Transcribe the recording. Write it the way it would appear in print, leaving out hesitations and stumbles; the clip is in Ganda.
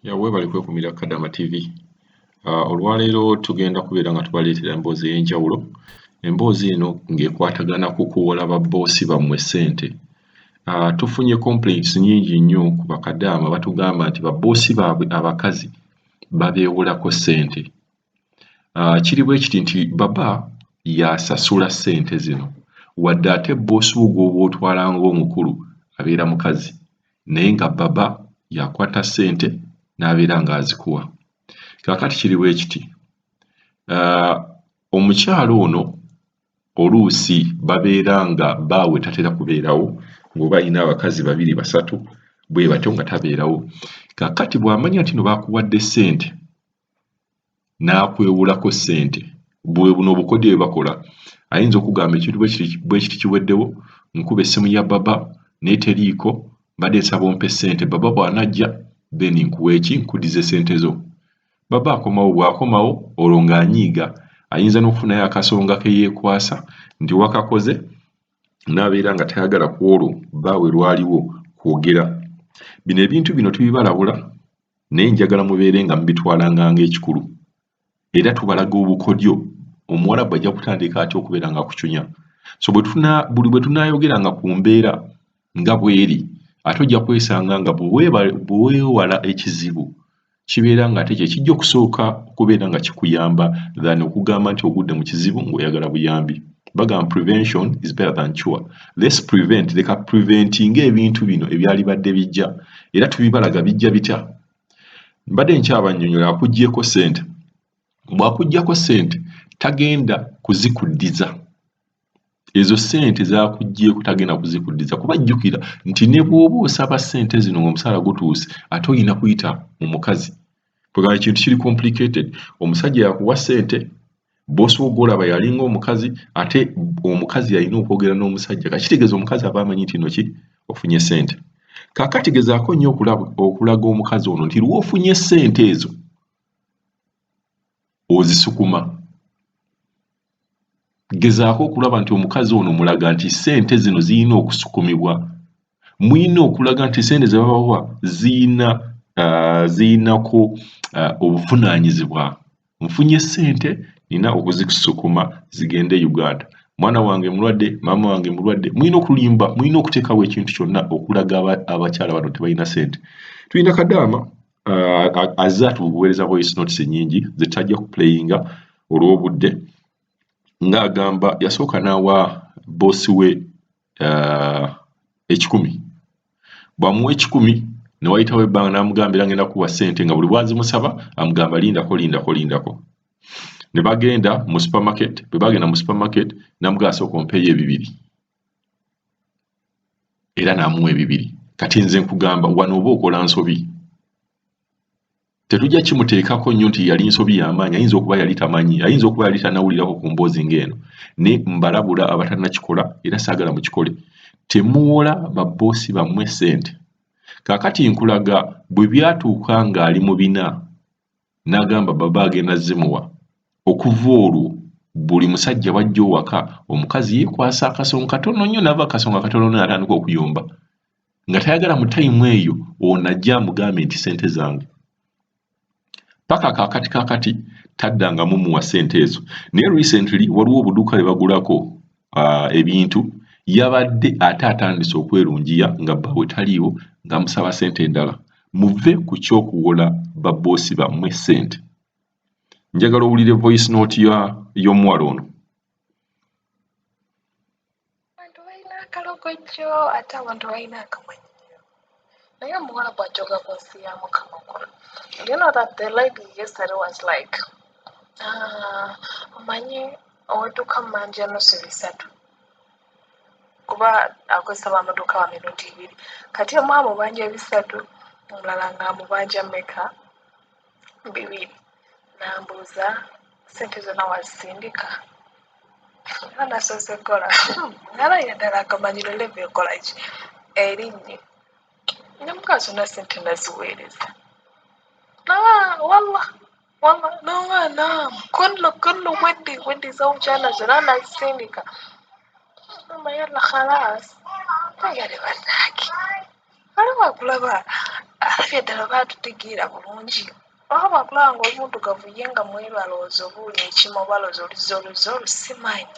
Yawe bali kwekumira Kadaama TV. Olwaleero tugenda kubeera nga tubaleetera emboozi ey'enjawulo. Emboozi eno ng'ekwatagana ku kuwola babboosi bammwe ssente. Tufunye complaints nnyingi nnyo ku bakadaama batugamba nti babboosi baabwe abakazi babeewolako ssente. Kiri bwe kiti nti baba y'asasula ssente zino, wadde ate bboosi wo gw'oba otwala ng'omukulu abeera mukazi, naye nga baba y'akwata ssente n'abeera ng'azikuwa. Kaakati kiri bwe kiti, omukyalo ono oluusi babeera nga baawe tatera kubeerawo, ng'oba alina abakazi babiri basatu bwe batyo nga tabeerawo. Kaakati bw'amanya nti no baakuwadde ssente n'akwewolako ssente, buno obukodyo bwe bakola, ayinza okugamba ekintu bwe kiti kiweddewo, nkuba essimu ya baba naye teriiko, mbadde nsaba ompe ssente, baba bw'anajja then nkuwa eki, nkuddize ssente zo. Baba akomawo, bw'akomawo olwo ng'anyiiga, ayinza n'okufunayo akasonga ke yeekwasa nti wakakoze n'abeera nga tayagala ku olwo baawe lwaliwo kwogera. Bino ebintu bino tubibalabula, naye njagala mubeere nga mubitwalanga ng'ekikulu, era tubalaga obukodyo omuwala bw'ajja kutandika atya okubeera ng'akucunya. So buli bwe tunaayogeranga ku mbeera nga bw'eri, ate ojja kwesanga nga bwe weewala ekizibu kibeera ng'ate kye kijja okusooka okubeera nga kikuyamba than okugamba nti ogudde mu kizibu ng'oyagala buyambi. Bagamba prevention is better than cure. Let's prevent, leka preventinga ebintu bino ebyali badde bijja, era tubibalaga bijja bitya. Mbadde nkyabannyonnyola akuggyeko ssente, bw'akuggyako ssente tagenda kuzikuddiza. Ezo ssente z'akuggyeko tagenda kuzikuddiza, kuba jjukira nti ne bw'oba osaba ssente zino ng'omusaala gutuuse ate olina kuyita mu mukazi. Kwegamba ekintu kiri complicated. Omusajja yakuwa ssente, boosi wo gw'olaba yalinga omukazi, ate omukazi yalina okwogera n'omusajja. Kakitegeeza omukazi aba amanyi nti noki ofunye ssente. Kaakati gezaako nnyo okulaga omukazi ono nti lw'ofunye ssente ezo ozisukuma. Gezaako okulaba nti omukazi ono mulaga nti ssente zino zirina okusukumibwa. Mulina okulaga nti ssente ze babawa zirinako obuvunaanyizibwa. Nfunye ssente, nina okuzisukuma zigende Uganda. Mwana wange mulwadde, maama wange mulwadde. Mulina okulimba, mulina okuteekawo ekintu kyonna okulaga abakyala bano tebalina ssente. Tulina Kadaama azze atuweereza voice notes ennyingi ze tajja kuplayinga olw'obudde, ng'agamba yasooka n'awa boosi we 10,000. Bw'amuwa 10,000 ne wayitawo ebbanga n'amugamba era ngenda kuwa ssente, nga buli bw'azimusaba amugamba lindako. Ne bagenda mu supermarket, bwe bagenda mu supermarket n'amugamba asooka ompeeyo 200. Era n'amuwa 200. Kati nze nkugamba wano oba okola nsobi. Tetujja kimuteekako nnyo nti yali nsobi y'amaanyi, ayinza okuba yali tamanyi, ayinza okuba yali tannawulirako ku mboozi ng'eno. Ne mbalabula abatannakikola era saagala mukikole. Temuwola babboosi bammwe ssente. Kaakati nkulaga bwe byatuuka ng'ali mu bina n'agamba baba agenda zimuwa, okuva olwo buli musajja wajja owaka omukazi yeekwasa akasonga katono nnyo, n'ava akasonga katono n'atandika okuyomba. Nga tayagala mu tayimu eyo ono ajja amugambe nti ssente zange. Paka kaakati taddangamu muwa ssente ezo. Naye recently waliwo obuduuka bwe bagulako ebintu, yabadde ate atandise okwerungiya nga bbaawe taliiwo ng'amusaba ssente endala. Muve ku ky'okuwola babboosi bammwe ssente. Njagala owulire voice note y'omuwala ono. Abantu balina akalogojjo ate abantu balina akamanyiro. Naye omuwala bw'ajooga ku nsi ya Mukama kuno. You know that the lady yesterday was like, omanyi owadduka mu manja nusu 3. Kuba akozesa amaduuka wa mirundi 2. Kati omu amubanja 3, omulala ng'amubanja mmeka? 2. N'ambuuza ssente zonna wazisindika? Era nasoose kola. Nalabye ddala akamanyiro lebe ekola ki? Erinnye. Namukazi zonna ssente naziweereza. Wallah, naam. Kullu weddi zawjana zonna nazisindika. Mama yalla khalas. Tayari baraki. Waliwo akulaba alabye ddala baatutegeera bulungi oba bwakulaba nga olumuddugavu ye nga mwebalooza obuuli ekimu obalooza oluzi olusimanyi